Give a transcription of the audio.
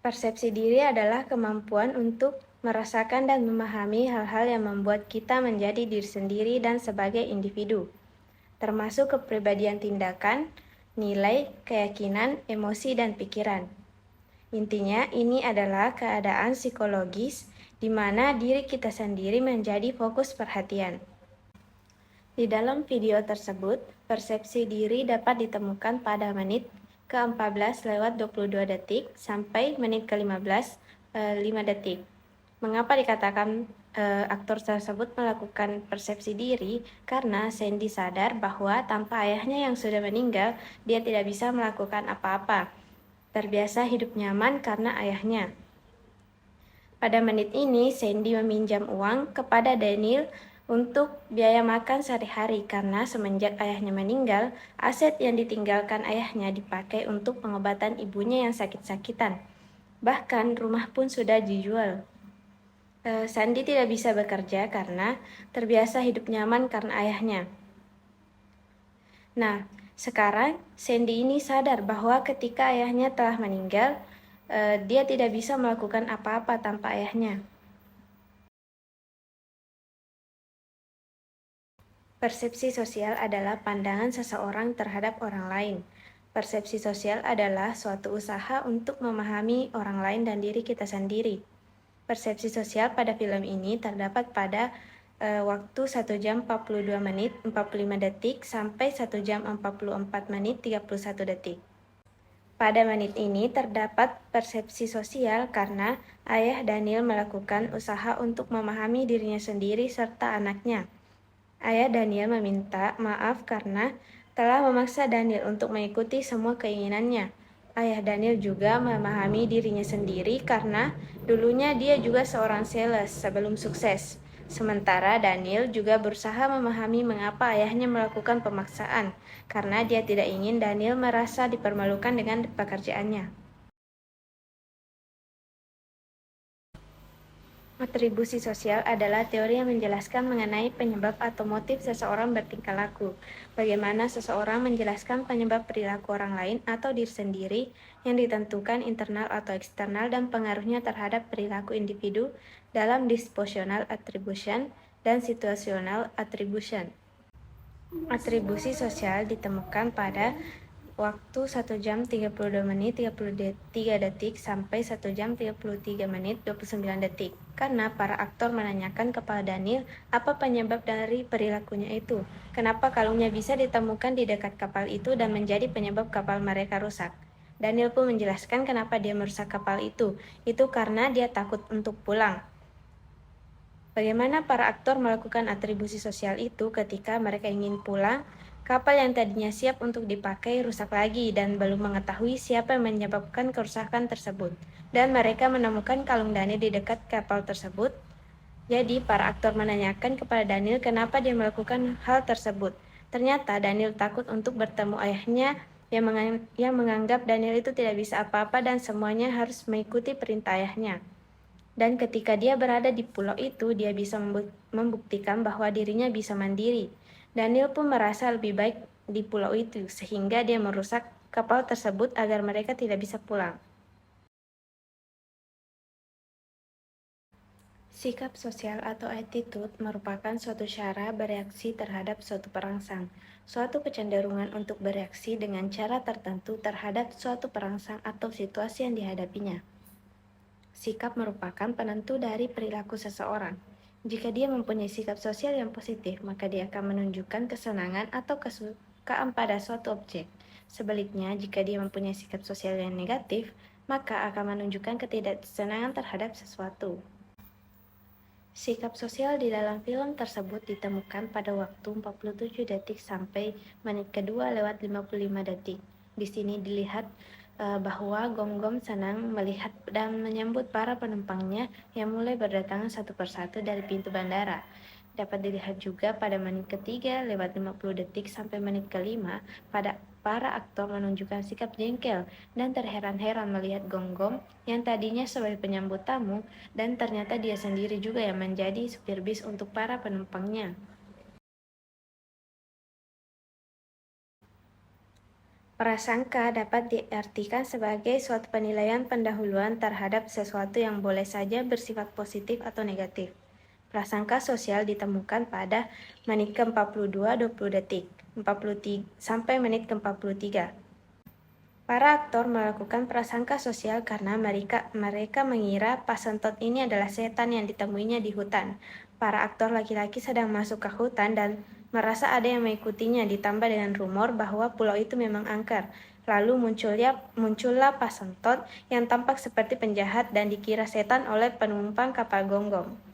Persepsi diri adalah kemampuan untuk merasakan dan memahami hal-hal yang membuat kita menjadi diri sendiri dan sebagai individu, termasuk kepribadian tindakan, nilai, keyakinan, emosi, dan pikiran. Intinya, ini adalah keadaan psikologis di mana diri kita sendiri menjadi fokus perhatian. Di dalam video tersebut, persepsi diri dapat ditemukan pada menit ke-14 lewat 22 detik sampai menit ke-15 5 detik. Mengapa dikatakan aktor tersebut melakukan persepsi diri? Karena Sandy sadar bahwa tanpa ayahnya yang sudah meninggal, dia tidak bisa melakukan apa-apa. Terbiasa hidup nyaman karena ayahnya. Pada menit ini, Sandy meminjam uang kepada Daniel untuk biaya makan sehari-hari karena semenjak ayahnya meninggal, aset yang ditinggalkan ayahnya dipakai untuk pengobatan ibunya yang sakit-sakitan. Bahkan rumah pun sudah dijual. Sandy tidak bisa bekerja karena terbiasa hidup nyaman karena ayahnya. Nah, sekarang Sandy ini sadar bahwa ketika ayahnya telah meninggal, dia tidak bisa melakukan apa-apa tanpa ayahnya. Persepsi sosial adalah pandangan seseorang terhadap orang lain. Persepsi sosial adalah suatu usaha untuk memahami orang lain dan diri kita sendiri. Persepsi sosial pada film ini terdapat pada waktu 1 jam 42 menit 45 detik sampai 1 jam 44 menit 31 detik. Pada menit ini terdapat persepsi sosial karena ayah Daniel melakukan usaha untuk memahami dirinya sendiri serta anaknya. Ayah Daniel meminta maaf karena telah memaksa Daniel untuk mengikuti semua keinginannya. Ayah Daniel juga memahami dirinya sendiri karena dulunya dia juga seorang sales sebelum sukses. Sementara Daniel juga berusaha memahami mengapa ayahnya melakukan pemaksaan, karena dia tidak ingin Daniel merasa dipermalukan dengan pekerjaannya. Atribusi sosial adalah teori yang menjelaskan mengenai penyebab atau motif seseorang bertingkah laku. Bagaimana seseorang menjelaskan penyebab perilaku orang lain atau diri sendiri yang ditentukan internal atau eksternal dan pengaruhnya terhadap perilaku individu dalam dispositional attribution dan situational attribution. Atribusi sosial ditemukan pada waktu 1 jam 32 menit 33 detik sampai 1 jam 33 menit 29 detik. Karena para aktor menanyakan kepada Daniel apa penyebab dari perilakunya itu. Kenapa kalungnya bisa ditemukan di dekat kapal itu dan menjadi penyebab kapal mereka rusak. Daniel pun menjelaskan kenapa dia merusak kapal itu. Itu karena dia takut untuk pulang. Bagaimana para aktor melakukan atribusi sosial itu ketika mereka ingin pulang? Kapal yang tadinya siap untuk dipakai rusak lagi dan belum mengetahui siapa yang menyebabkan kerusakan tersebut. Dan mereka menemukan kalung Daniel di dekat kapal tersebut. Jadi para aktor menanyakan kepada Daniel kenapa dia melakukan hal tersebut. Ternyata Daniel takut untuk bertemu ayahnya yang menganggap Daniel itu tidak bisa apa-apa dan semuanya harus mengikuti perintah ayahnya. Dan ketika dia berada di pulau itu, dia bisa membuktikan bahwa dirinya bisa mandiri. Daniel pun merasa lebih baik di pulau itu, sehingga dia merusak kapal tersebut agar mereka tidak bisa pulang. Sikap sosial atau attitude merupakan suatu cara bereaksi terhadap suatu perangsang, suatu kecenderungan untuk bereaksi dengan cara tertentu terhadap suatu perangsang atau situasi yang dihadapinya. Sikap merupakan penentu dari perilaku seseorang. Jika dia mempunyai sikap sosial yang positif, maka dia akan menunjukkan kesenangan atau kesukaan pada suatu objek. Sebaliknya, jika dia mempunyai sikap sosial yang negatif, maka akan menunjukkan ketidaksenangan terhadap sesuatu. Sikap sosial di dalam film tersebut ditemukan pada waktu 47 detik sampai menit kedua lewat 55 detik. Di sini dilihat bahwa Gom-Gom senang melihat dan menyambut para penumpangnya yang mulai berdatangan satu persatu dari pintu bandara. Dapat dilihat juga pada menit ketiga lewat 50 detik sampai menit kelima pada para aktor menunjukkan sikap jengkel dan terheran-heran melihat Gom-Gom yang tadinya sebagai penyambut tamu dan ternyata dia sendiri juga yang menjadi supir bis untuk para penumpangnya. Prasangka dapat diartikan sebagai suatu penilaian pendahuluan terhadap sesuatu yang boleh saja bersifat positif atau negatif. Prasangka sosial ditemukan pada menit ke-42 20 detik, 43 sampai menit ke-43. Para aktor melakukan prasangka sosial karena mereka mengira pasentot ini adalah setan yang ditemuinya di hutan. Para aktor laki-laki sedang masuk ke hutan dan merasa ada yang mengikutinya, ditambah dengan rumor bahwa pulau itu memang angker. Lalu muncullah pasentot yang tampak seperti penjahat dan dikira setan oleh penumpang kapal gonggong.